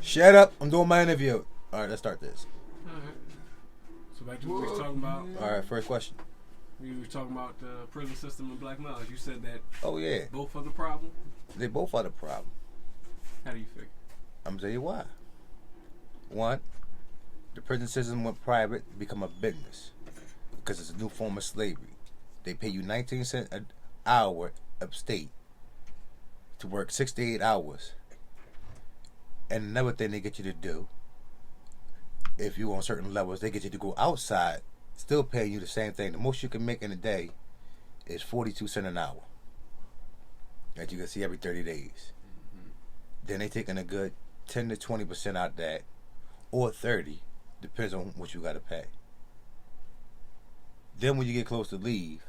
Shut up. I'm doing my interview. All right, let's start this. All right. So back to what we was talking about. All right, first question. We were talking about the prison system and black males. You said that Oh, yeah. both are the problem. They both are the problem. How do you figure? I'm going to tell you why. One, the prison system went private to become a business because it's a new form of slavery. They pay you 19 cents an hour upstate to work 6 to 8 hours. And another thing they get you to do, if you're on certain levels, they get you to go outside, still paying you the same thing. The most you can make in a day is 42 cents an hour. That you can see every 30 days. Mm-hmm. Then they taking a good 10 to 20% out that, or 30, depends on what you got to pay. Then when you get close to leave,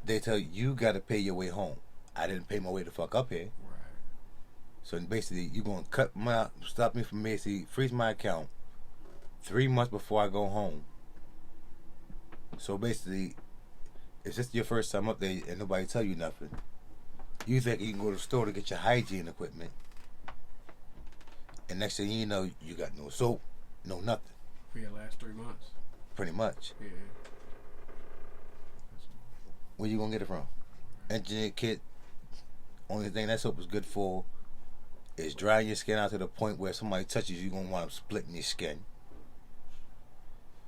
they tell you got to pay your way home. I didn't pay my way the fuck up here. Right. So basically, you're going to stop me from basically freeze my account 3 months before I go home. So basically, if this is your first time up there and nobody tell you nothing, you think you can go to the store to get your hygiene equipment, and next thing you know, you got no soap, no nothing. For your last 3 months. Pretty much. Yeah. Where you gonna get it from? Engineer kit. Only thing that soap is good for is drying your skin out to the point where if somebody touches you, you're gonna wind up splitting your skin.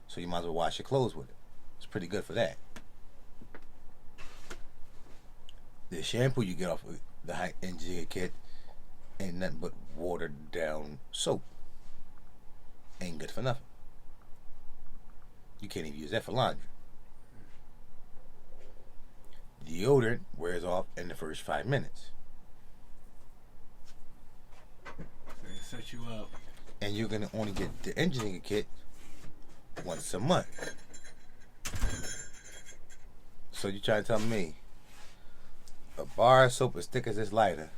So you might as well wash your clothes with it. It's pretty good for that. The shampoo you get off of the high engineer kit ain't nothing but watered down soap. Ain't good for nothing. You can't even use that for laundry. Deodorant wears off in the first 5 minutes. So they set you up. And you're going to only get the engineer kit once a month. So you trying to tell me a bar of soap as thick as this lighter,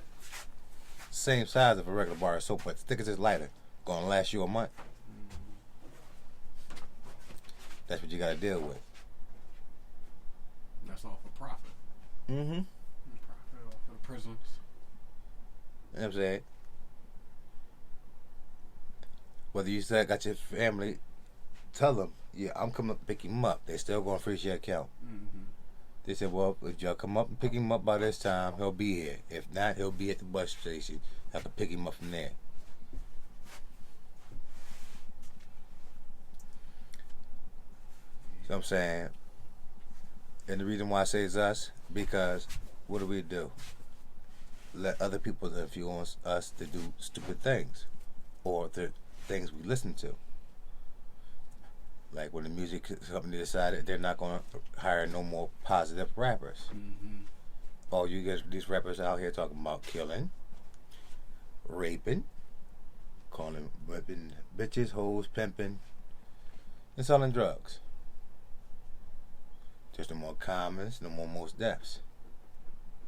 same size of a regular bar of soap, but as thick as this lighter, going to last you a month? That's what you got to deal with. That's all for profit. Mm-hmm. Profit off for the prisons. You know what I'm saying? Whether you said got your family, tell them, yeah, I'm coming up to pick him up. They still going to freeze your account. Mm-hmm. They said, well, if y'all come up and pick him up by this time, he'll be here. If not, he'll be at the bus station. I can pick him up from there. So I'm saying, and the reason why I say it's us, because what do? Let other people influence us to do stupid things, or the things we listen to. Like when the music company decided they're not going to hire no more positive rappers. Mm-hmm. Oh, you get these rappers out here talking about killing, raping, calling whipping bitches, hoes, pimping, and selling drugs. There's no more Commons, no more Mos Defs.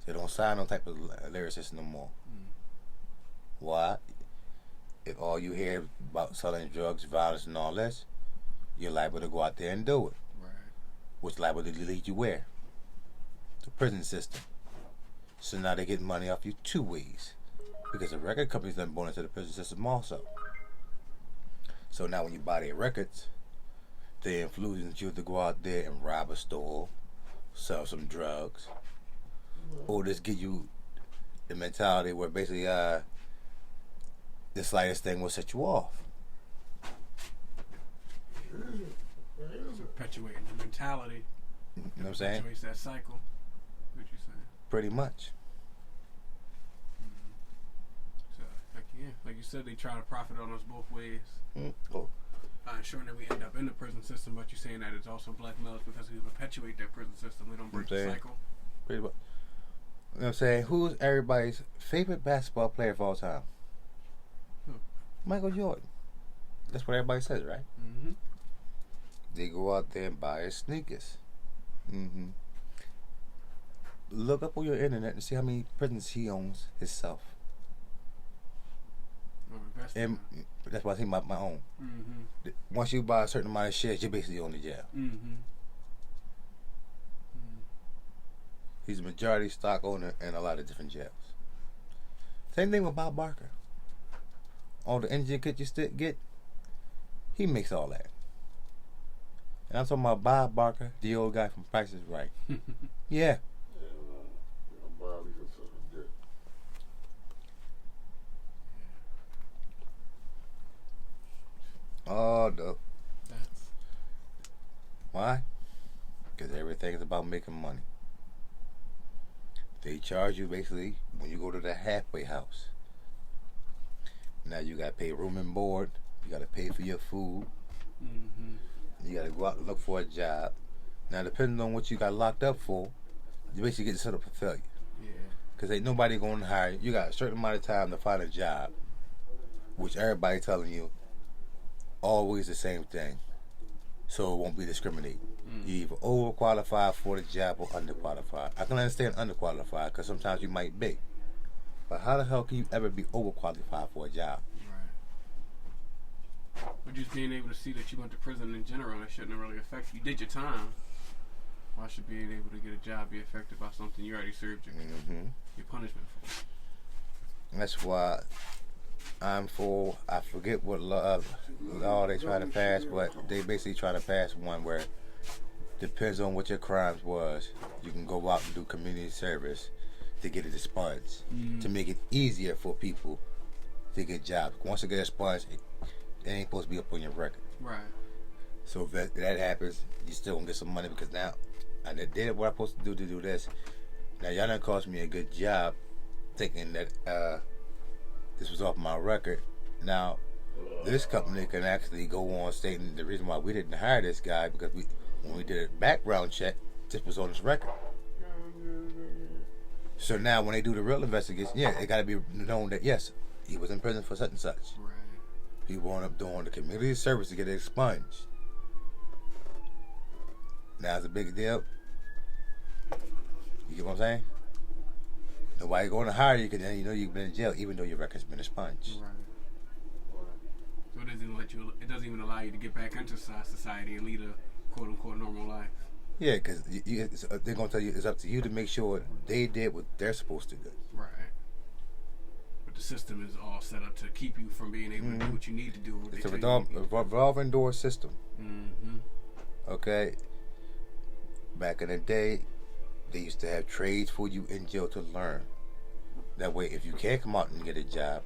They don't sign no type of lyricists no more. Why? If all you hear about selling drugs, violence, and all this, you're liable to go out there and do it. Right. Which liable to lead you where? The prison system. So now they get money off you 2 ways. Because the record companies done born into the prison system also. So now when you buy their records, they influence you to go out there and rob a store, sell some drugs, or just give you the mentality where basically the slightest thing will set you off. It's perpetuating the mentality. You know what I'm saying? Perpetuates that cycle. What you saying? Pretty much. So, like you said, they try to profit on us both ways. Oh. Ensuring that we end up in the prison system, but you're saying that it's also black males because we perpetuate that prison system. We don't break the cycle. Pretty much. You know what I'm saying? Who's everybody's favorite basketball player of all time? Michael Jordan. That's what everybody says, right? Mm-hmm. They go out there and buy his sneakers. Mm-hmm. Look up on your internet and see how many prisons he owns himself. And that's why I think my own. Mm-hmm. Once you buy a certain amount of shares, you basically own the jail. Mm-hmm. He's a majority stock owner in a lot of different jails. Same thing with Bob Barker. all the engine kit you still get, he makes all that. And I'm talking about Bob Barker, the old guy from Price is Right. Yeah. Bob, he was such a dick. Oh, no. That's Why? Because everything is about making money. They charge you basically when you go to the halfway house. Now you got to pay room and board. You got to pay for your food. You got to go out and look for a job. Now, depending on what you got locked up for, you basically get set up for failure. yeah. Because ain't nobody going to hire you. You got a certain amount of time to find a job, which everybody telling you always the same thing. So it won't be discriminating. You either overqualified for the job or underqualified. I can understand underqualified because sometimes you might be. But how the hell can you ever be overqualified for a job? Right. But just being able to see that you went to prison in general, that shouldn't really affect you. You did your time. Why should being able to get a job be affected by something you already served your punishment for? That's why I'm for, I forget what law they try to pass, but they basically try to pass one where depends on what your crimes was, you can go out and do community service to get it expunged, to make it easier for people to get jobs. Once you get expunged, it ain't supposed to be up on your record. Right. So if that happens, you still gonna get some money because now I did what I'm supposed to do this. Now y'all done cost me a good job thinking that this was off my record. Now this company can actually go on stating the reason why we didn't hire this guy because when we did a background check, this was on his record. So now when they do the real investigation, yeah, it got to be known that yes, he was in prison for such and such. Right. He wound up doing the community service to get it expunged. Now it's a big deal. You get what I'm saying? Nobody going to hire you because then you know you've been in jail even though your record's been expunged. Right. So it doesn't even allow you to get back into society and lead a quote unquote normal life. Yeah, because they're going to tell you it's up to you to make sure they did what they're supposed to do. Right. But the system is all set up to keep you from being able to do what you need to do. It's a revolving door system. Okay? Back in the day, they used to have trades for you in jail to learn. That way, if you can't come out and get a job,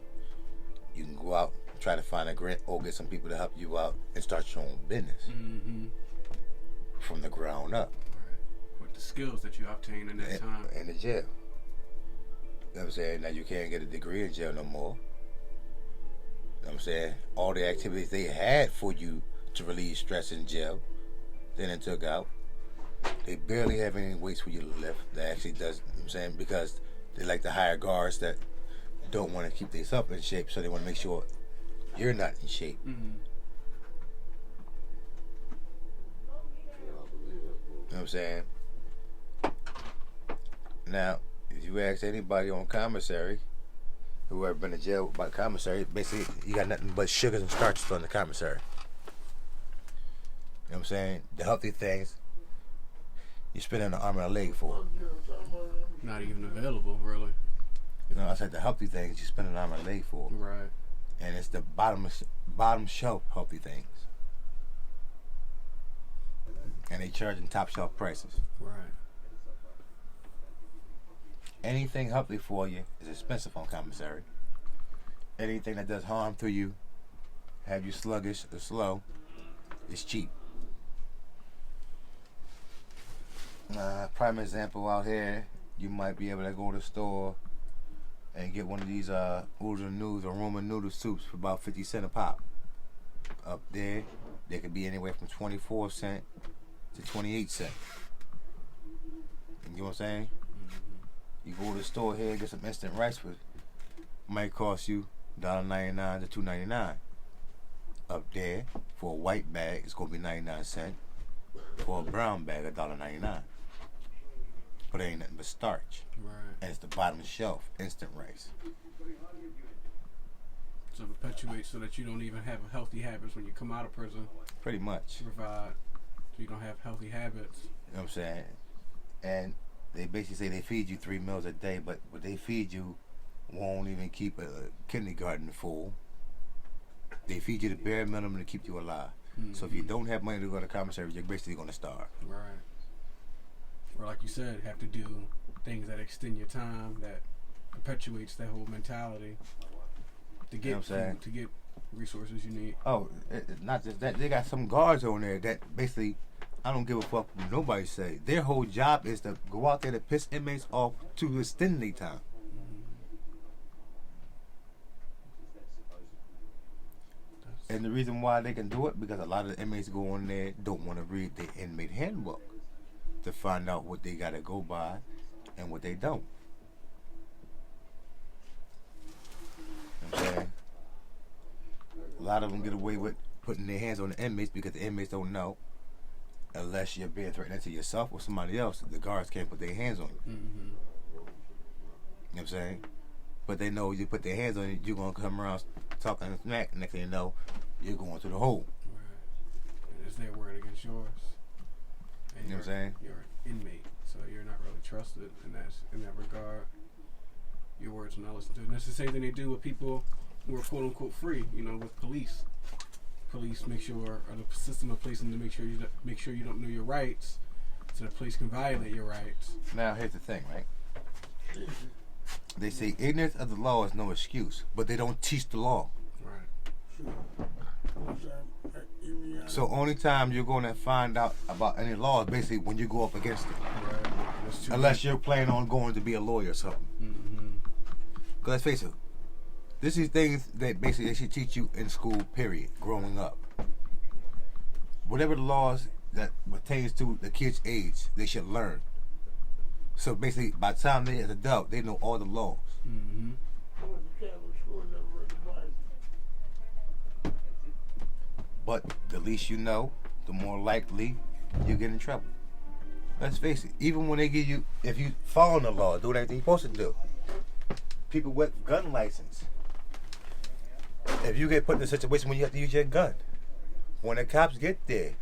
you can go out, try to find a grant, or get some people to help you out and start your own business from the ground up. Right. With the skills that you obtain in that time. In the jail. You know what I'm saying? Now you can't get a degree in jail no more. You know what I'm saying? All the activities they had for you to relieve stress in jail, then it took out. They barely have any weights for you to lift. That actually does, you know what I'm saying? Because they like to hire guards that don't want to keep themselves in shape, so they want to make sure you're not in shape. You know what I'm saying? Now, if you ask anybody on commissary who ever been to jail by commissary, basically you got nothing but sugars and starches on the commissary. You know what I'm saying? The healthy things you spending an arm and a leg for. Not even available, really. You know, I said the healthy things you spend an arm and a leg for. Right. And it's the bottom shelf healthy things. And they charging top shelf prices. Right. Anything healthy for you is expensive on commissary. Anything that does harm to you, have you sluggish or slow, is cheap. Prime example out here, you might be able to go to the store and get one of these Udon noodles or Roman noodle soups for about 50 cents a pop. Up there, they could be anywhere from 24 cents to 28 cents. You know what I'm saying? You go to the store here and get some instant rice for might cost you $1.99 to $2.99. Up there, for a white bag, it's gonna be 99 cents. For a brown bag, $1.99. But it ain't nothing but starch. Right. And it's the bottom shelf, instant rice. So it perpetuates so that you don't even have healthy habits when you come out of prison. Pretty much. To provide so you don't have healthy habits. You know what I'm saying? And they basically say they feed you 3 meals a day, but what they feed you won't even keep a kindergarten full. They feed you the bare minimum to keep you alive. Mm-hmm. So if you don't have money to go to commissary, you're basically going to starve. Right. Or like you said, have to do things that extend your time, that perpetuates that whole mentality to get food, to get resources you need. Oh, not just that. They got some guards on there that basically, I don't give a fuck what nobody say. Their whole job is to go out there to piss inmates off to extend their time. And the reason why they can do it, because a lot of the inmates go on there don't want to read the inmate handbook to find out what they got to go by and what they don't. You know what I'm saying? A lot of them get away with putting their hands on the inmates because the inmates don't know. Unless you're being threatened to yourself or somebody else, the guards can't put their hands on you. Mm-hmm. You know what I'm saying? But they know you put their hands on you, you're going to come around talking smack. Next thing you know, you're going to the hole. Right. And it's their word against yours. And You know what I'm saying? You're an inmate, so you're not really trusted in that regard. Your words are not listened to. And it's the same thing they do with people who are quote unquote free. You know, with police. Police make sure, or the system of policing to make sure you don't know your rights, so the police can violate your rights. Now here's the thing, right? They say ignorance of the law is no excuse, but they don't teach the law. Right. So only time you're going to find out about any law is basically when you go up against it. Right. Unless you're planning on going to be a lawyer or something. Mm-hmm. Because let's face it, this is things that basically they should teach you in school, period, growing up. Whatever the laws that pertains to the kid's age, they should learn. So basically, by the time they're an adult, they know all the laws. Mm-hmm. But the least you know, the more likely you get in trouble. Let's face it, even when they give you, if you follow the law, do everything you're supposed to do. People with gun license. If you get put in a situation when you have to use your gun, when the cops get there,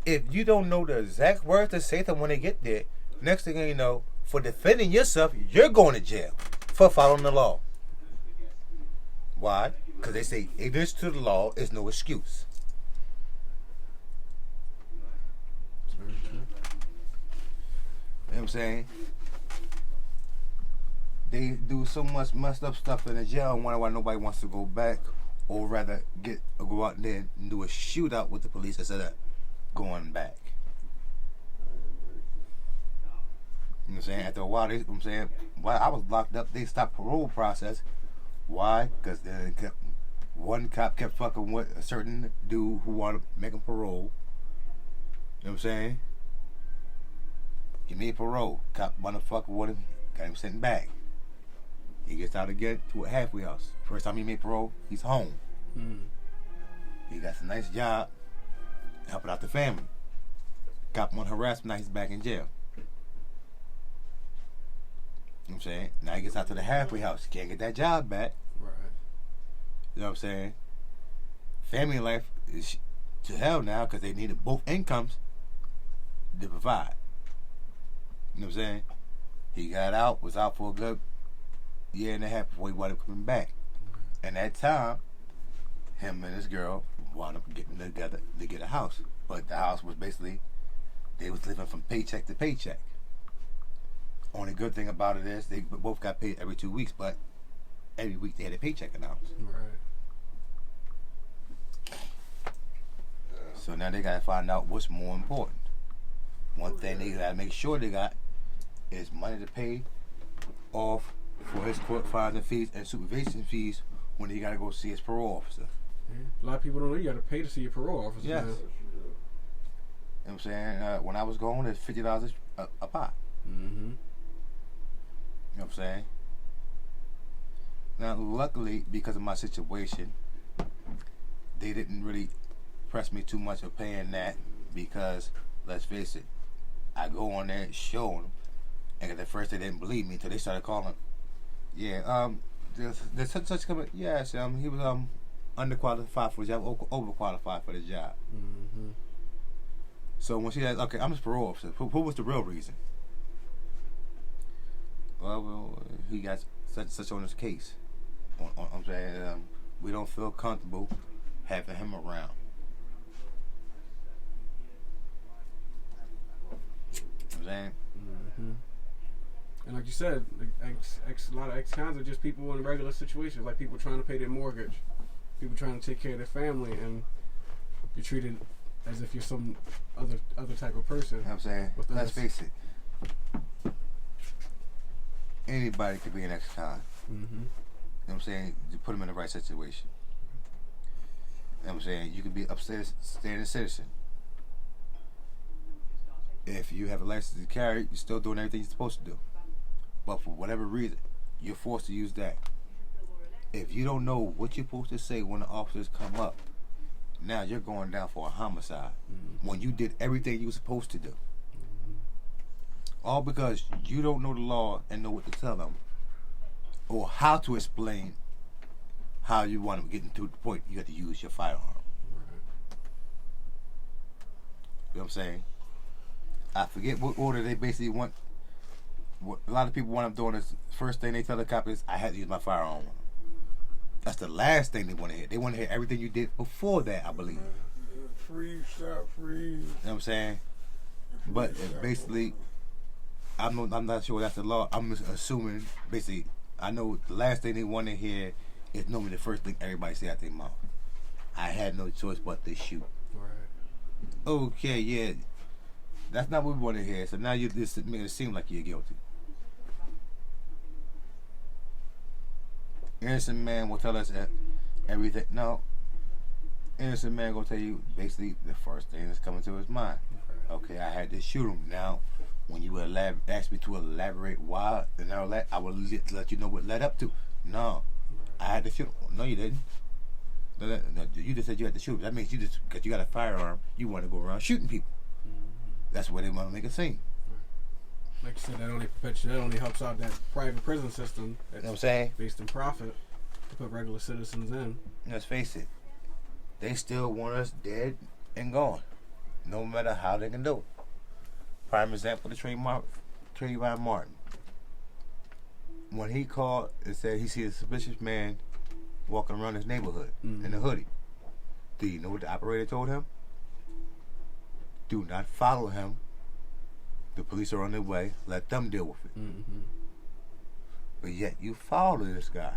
if you don't know the exact words to say to them when they get there, next thing you know, for defending yourself, you're going to jail for following the law. Why? Because they say ignorance to the law is no excuse. It's very true. You know what I'm saying? They do so much messed up stuff in the jail and wonder why nobody wants to go back, or rather go out there and do a shootout with the police instead of going back. You know what I'm saying? After a while, while I was locked up, they stopped parole process. Why? Because one cop kept fucking with a certain dude who wanted to make him parole. You know what I'm saying? He made parole. Cop motherfucker with him, got him sent back. He gets out again to a halfway house. First time he made parole, he's home. Mm. He got a nice job, helping out the family. Cop him on harassment, now he's back in jail. You know what I'm saying? Now he gets out to the halfway house. He can't get that job back. Right. You know what I'm saying? Family life is to hell now because they needed both incomes to provide. You know what I'm saying? He got out, was out for a good year and a half before he wound up coming back. And that time, him and his girl wound up getting together to get a house. But the house was basically, they was living from paycheck to paycheck. Only good thing about it is they both got paid every 2 weeks, but every week they had a paycheck announced. Right. So now they gotta find out what's more important. One thing they gotta make sure they got is money to pay off for his court fines and fees and supervision fees when he gotta go see his parole officer. Yeah. A lot of people don't know you got to pay to see your parole officer. Yes. Man. You know what I'm saying? When I was going, it's $50 a pop. Mm-hmm. You know what I'm saying? Now, luckily, because of my situation, they didn't really press me too much of paying that because, let's face it, I go on there showing them, and at first they didn't believe me until they started calling. Yeah, there's such coming. Yes, he was underqualified for the job, overqualified for the job. Mm-hmm. So when she said, "Okay, I'm his parole officer," what was the real reason? Well, he got such on his case. I'm saying we don't feel comfortable having him around. You know what I'm saying? Mm-hmm. And like you said, a lot of ex-cons are just people in regular situations, like people trying to pay their mortgage, people trying to take care of their family, and you're treated as if you're some other type of person. You know what I'm saying? With Let's us. face it. Anybody could be an ex-con. Mm-hmm. You know what I'm saying? You put them in the right situation. You know what I'm saying? You could be upstairs, standing citizen. If you have a license to carry, you're still doing everything you're supposed to do. But for whatever reason, you're forced to use that. If you don't know what you're supposed to say when the officers come up, now you're going down for a homicide. Mm-hmm. When you did everything you were supposed to do. Mm-hmm. All because you don't know the law and know what to tell them. Or how to explain how you want them getting to the point you have to use your firearm. Right. You know what I'm saying? I forget what order they basically want. What a lot of people want them doing is first thing they tell the cop is, I had to use my firearm. That's the last thing they want to hear. They want to hear everything you did before that, I believe. Freeze, stop, freeze. You know what I'm saying? But basically, I'm not sure that's the law. I'm assuming, basically, I know the last thing they want to hear is normally the first thing everybody say out their mouth. I had no choice but to shoot. Right. Okay, yeah. That's not what we want to hear. So now you just make it seem like you're guilty. Innocent man will tell us everything. No. Innocent man gonna tell you basically the first thing that's coming to his mind. Okay, I had to shoot him. Now, when you ask me to elaborate why, and I will let you know what led up to. No, I had to shoot him. No, you didn't. No, you just said you had to shoot him. That means you just, because you got a firearm, you want to go around shooting people. That's where they want to make a scene. Like you said, that only helps out that private prison system. That's You know what I'm saying? based in profit to put regular citizens in. Let's face it. They still want us dead and gone. No matter how they can do it. Prime example, the Trayvon Martin. When he called and said he see a suspicious man walking around his neighborhood in a hoodie. Do you know what the operator told him? Do not follow him. The police are on their way. Let them deal with it. Mm-hmm. But yet you follow this guy.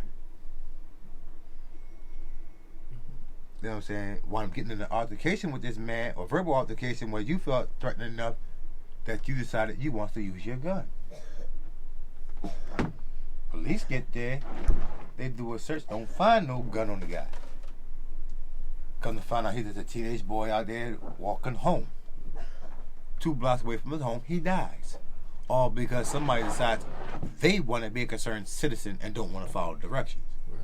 You know what I'm saying? While I'm getting in an altercation with this man, or verbal altercation where you felt threatened enough that you decided you want to use your gun. Police get there, they do a search, don't find no gun on the guy. Come to find out he's just a teenage boy out there walking home. 2 blocks away from his home, he dies. All because somebody decides they want to be a concerned citizen and don't want to follow directions. Right.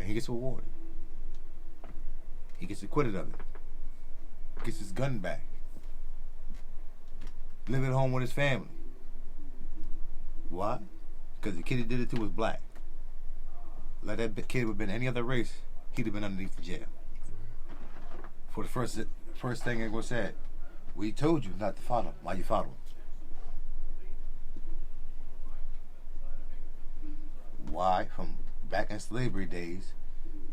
And he gets rewarded. He gets acquitted of it. Gets his gun back. Live at home with his family. Why? Because the kid he did it to was black. Let that kid have been any other race, he'd have been underneath the jail. For the first thing it was said, we told you not to follow him. Why you follow him? Why? From back in slavery days,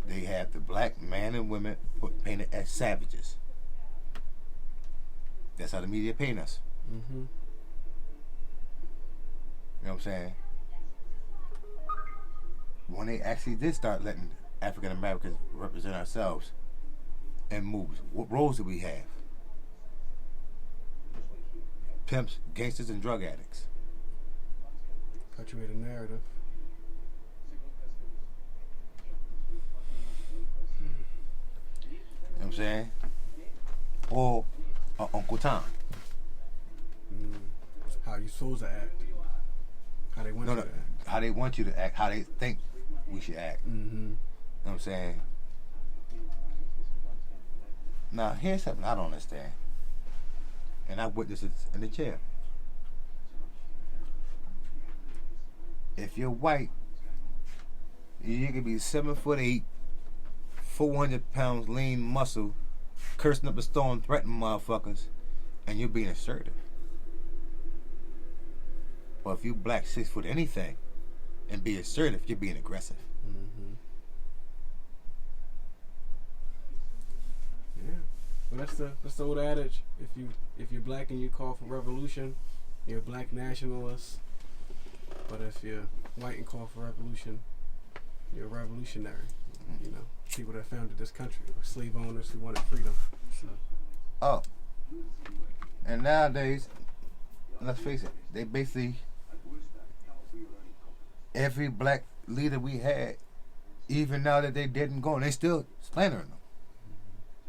they had the black man and women painted as savages. That's how the media paint us. Mm-hmm. You know what I'm saying? When they actually did start letting African Americans represent ourselves in movies, what roles did we have? Pimps, gangsters, and drug addicts. Perpetuate a narrative. You know what I'm saying? Or Uncle Tom. How you supposed to act. How they want you to act. How they want you to act, how they think we should act. Mm-hmm. You know what I'm saying? Now, here's something I don't understand. And I witnessed it in the jail. If you're white, you can be 7'8", 400 pounds lean muscle, cursing up a storm, threatening motherfuckers, and you're being assertive. But if you black 6 foot anything and be assertive, you're being aggressive. Mm-hmm. Well, that's the old adage. If you're black and you call for revolution, you're a black nationalist. But if you're white and call for revolution, you're a revolutionary. You know, people that founded this country, or slave owners who wanted freedom. So. Oh, and nowadays, let's face it, they basically every black leader we had, even now that they dead and gone, they still slandering them.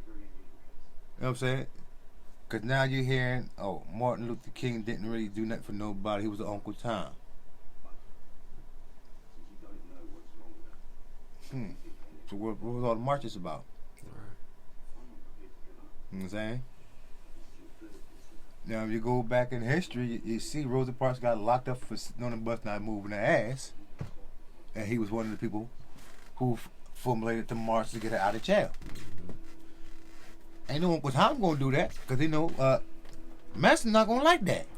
You know what I'm saying? Because now you're hearing, oh, Martin Luther King didn't really do nothing for nobody. He was the Uncle Tom. So what was all the marches about? You know what I'm saying? Now, if you go back in history, you see Rosa Parks got locked up for sitting on the bus not moving her ass. And he was one of the people who formulated the march to get her out of jail. Ain't no Uncle Tom going to do that because they know Madison's not going to like that.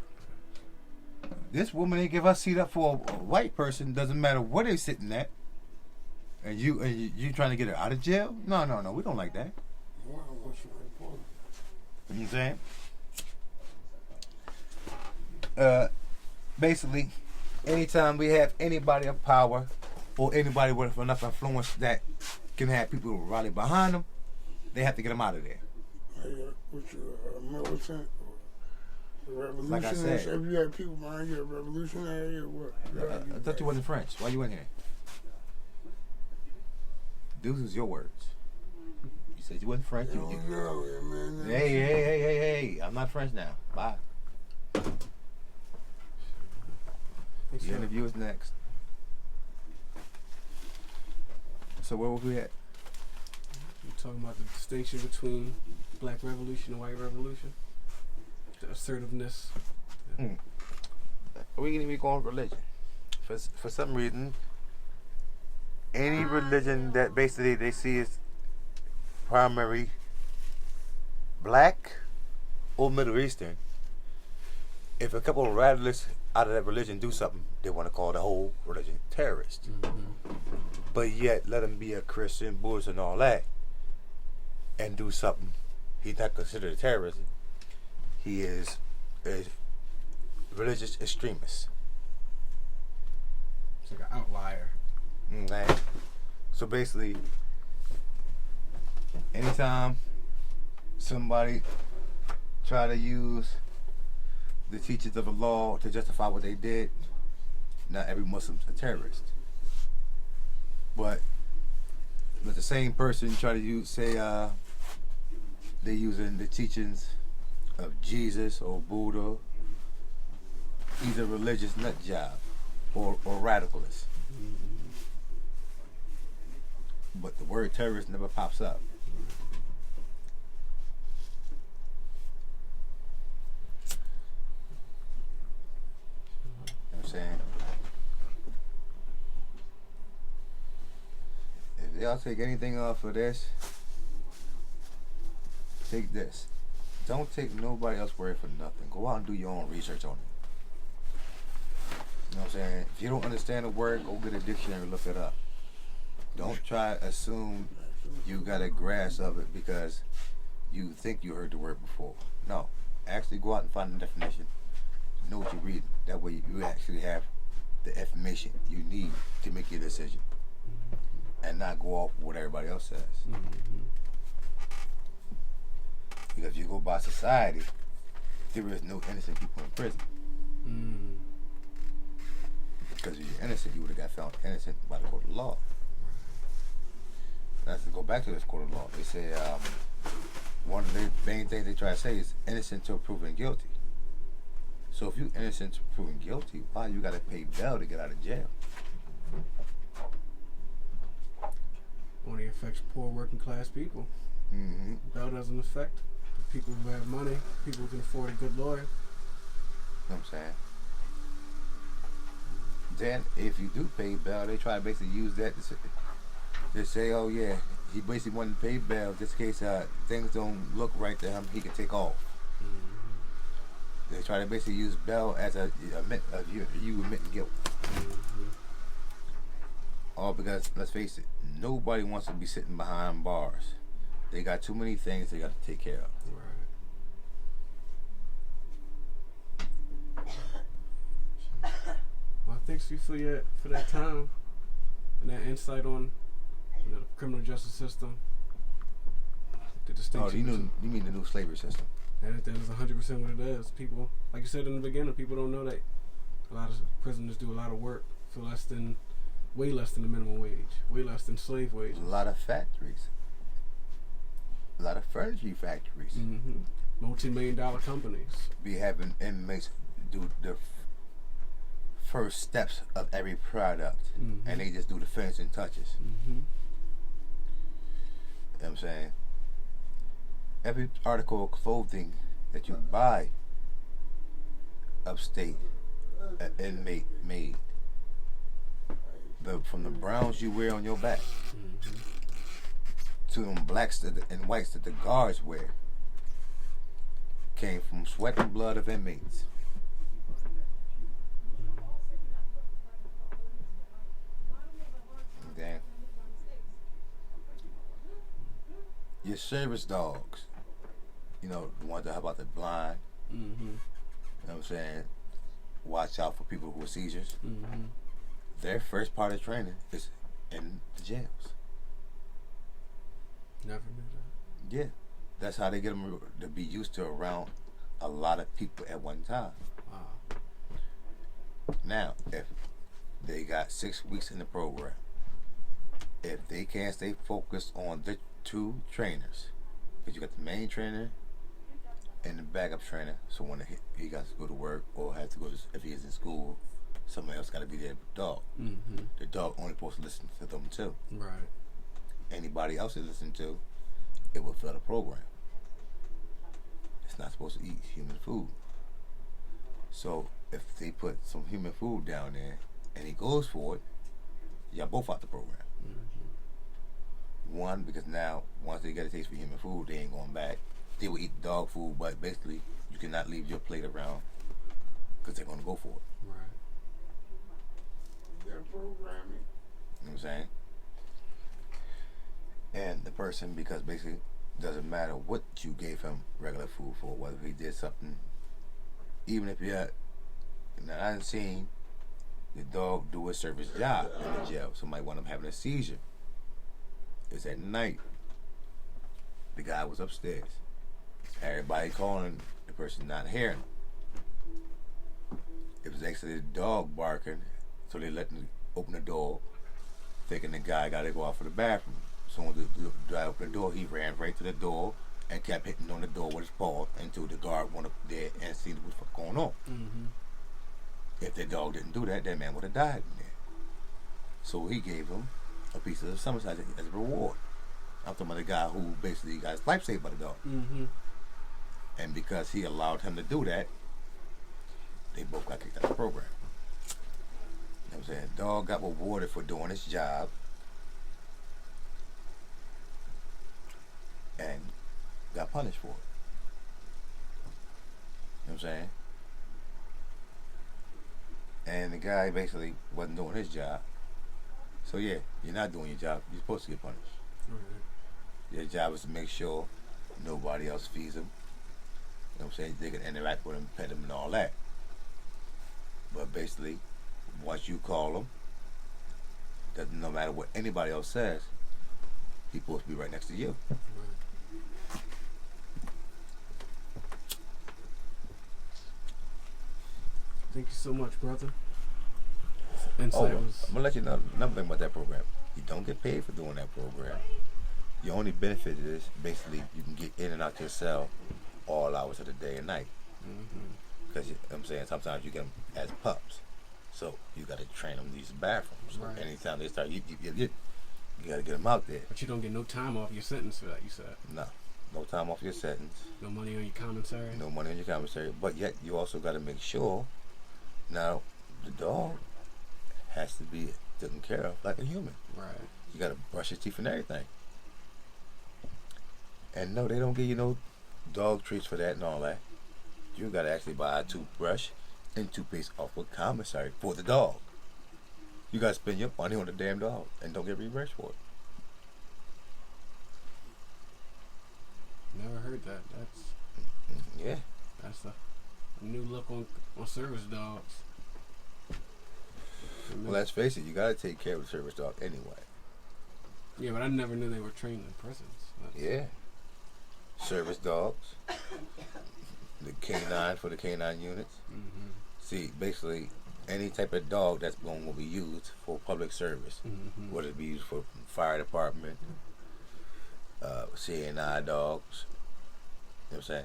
This woman ain't give her seat up for a white person, doesn't matter where they sitting at. And you trying to get her out of jail? No, we don't like that. Wow, what's your report? You know what I'm saying? Basically, anytime we have anybody of power or anybody with enough influence that can have people rally behind them, they have to get them out of there. What you militant or revolutionary? Like I said. If you had people behind you, a revolutionary or what? I thought you wasn't French. Why you in here? These was your words. You said you wasn't French. You don't know it, man. Hey. I'm not French now. Bye. The interview is next. So where were we at? We're talking about the distinction between black revolution and white revolution. The assertiveness. We can even go on religion. For some reason, any religion that basically they see as primary black or Middle Eastern, if a couple of radicalists out of that religion do something, they want to call the whole religion terrorist. But yet, let him be a Christian, Buddhist, and all that, and do something he's not considered a terrorist. He is a religious extremist. It's like an outlier. Okay. So basically, anytime somebody try to use the teachings of the law to justify what they did, not every Muslim's a terrorist. But let the same person try to say they're using the teachings of Jesus or Buddha, he's a religious nut job or radicalist. But the word terrorist never pops up. You know what I'm saying? If y'all take anything off of this, take this. Don't take nobody else's word for nothing. Go out and do your own research on it. You know what I'm saying? If you don't understand a word, go get a dictionary and look it up. Don't try to assume you got a grasp of it because you think you heard the word before. No. Actually go out and find the definition. Know what you're reading. That way you actually have the information you need to make your decision. And not go off what everybody else says. Because if you go by society, there is no innocent people in prison. Because if you're innocent, you would have got found innocent by the court of law. Let's go back to this court of law. They say one of the main things they try to say is innocent till proven guilty. So if you're innocent till proven guilty, why you got to pay bail to get out of jail? Only affects poor working class people. Bail doesn't affect the people who have money, people who can afford a good lawyer. You know what I'm saying? Then if you do pay bail, they try to basically use that to say, oh yeah, he basically wanted to pay bail just in case things don't look right to him, he can take off. They try to basically use bail as you admitting guilt. All because, let's face it, nobody wants to be sitting behind bars. They got too many things they got to take care of. Right. Well, thanks you for that time and that insight on the criminal justice system. The distinction. Oh, you mean the new slavery system? That is 100% what it is. People, like you said in the beginning, people don't know that a lot of prisoners do a lot of work for way less than the minimum wage, way less than slave wages. A lot of factories. A lot of furniture factories. Mm-hmm. Multi-million-dollar companies. Be having inmates do the first steps of every product, Mm-hmm. and they just do the finishing touches. Mm-hmm. You know what I'm saying? Every article of clothing that you buy upstate, an inmate made. From the browns you wear on your back Mm-hmm. to them blacks and whites that the guards wear came from sweat and blood of inmates. Okay. Your service dogs, you know, the ones that help out the blind, Mm-hmm. you know what I'm saying? Watch out for people who are seizures. Mm-hmm. Their first part of training is in the jails. Never knew that. Yeah. That's how they get them to be used to around a lot of people at one time. Wow. Now, if they got 6 weeks in the program, if they can't stay focused on the two trainers, because you got the main trainer and the backup trainer, so when he got to go to work or has to go to, if he's in school, somebody else got to be there with the dog. Mm-hmm. The dog only supposed to listen to them too. Right. Anybody else they listen to, it will fail the program. It's not supposed to eat human food. So if they put some human food down there and he goes for it, y'all both out the program. Mm-hmm. One, because now once they get a taste for human food, they ain't going back. They will eat dog food, but basically you cannot leave your plate around because they're going to go for it. Right. Their programming. You know what I'm saying? And the person, because basically doesn't matter what you gave him regular food for, whether he did something, even if you had, now I've seen the dog do a service job in the jail. Somebody wound up having a seizure. It's at night. The guy was upstairs. Everybody calling, the person not hearing him. It was actually the dog barking, so they let him open the door, thinking the guy got to go out for the bathroom. So when the guy opened the door, he ran right to the door and kept hitting on the door with his paw until the guard went up there and seen what was going on. Mm-hmm. If the dog didn't do that, that man would have died in there. So he gave him a piece of the summertime as a reward. I'm talking about the guy who basically got his life saved by the dog. Mm-hmm. And because he allowed him to do that, they both got kicked out of the program. You know what I'm saying? Dog got rewarded for doing his job and got punished for it. You know what I'm saying? And the guy basically wasn't doing his job. So yeah, you're not doing your job. You're supposed to get punished. Right. Your job is to make sure nobody else feeds them. You know what I'm saying? They can interact with them, pet them, and all that. But basically, once you call him, doesn't no matter what anybody else says, he's supposed to be right next to you. Right. Thank you so much, brother. Insight was. I'm gonna let you know another thing about that program. You don't get paid for doing that program. Your only benefit is basically you can get in and out your cell all hours of the day and night. Because I'm saying sometimes you get them as pups, so you got to train them to use the bathrooms. So Right. anytime they start, you got to get them out there. But you don't get no time off your sentence for that, you said. No time off your sentence, No money on your commissary. no money on your commissary. But yet you also got to make sure now the dog has to be taken care of like a human. Right. You got to brush your teeth and everything. And no, they don't give you no dog treats for that and all that. You got to actually buy a toothbrush and toothpaste off a commissary for the dog. You got to spend your money on the damn dog and don't get reimbursed for it. never heard that. Yeah. That's a new look on service dogs. Well, let's face it, you gotta take care of a service dog anyway. Yeah, but I never knew they were trained in prisons. Yeah. Service dogs. The canine for the canine units. Mm-hmm. See, basically, any type of dog that's going to be used for public service, Mm-hmm. whether it be used for fire department, CNI dogs. You know what I'm saying?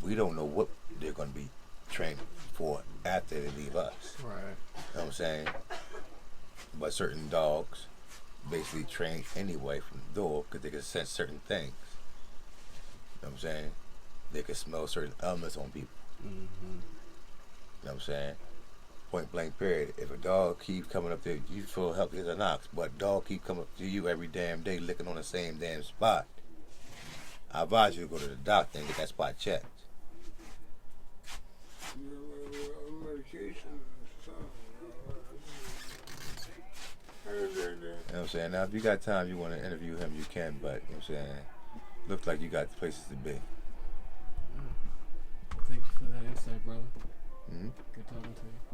We don't know what they're going to be trained for after they leave us. Right. You know what I'm saying? But certain dogs basically train anyway from the door because they can sense certain things. You know what I'm saying? They can smell certain elements on people. Mm-hmm. You know what I'm saying? Point blank period. If a dog keeps coming up there, you feel help as a knocks, but a dog keep coming up to you every damn day licking on the same damn spot, I advise you to go to the doctor and get that spot checked. Medication. You know what I'm saying? Now, if you got time, you want to interview him, you can, but, you know what I'm saying? Looks like you got places to be. Thank you for that insight, brother. Mm-hmm. Good talking to you.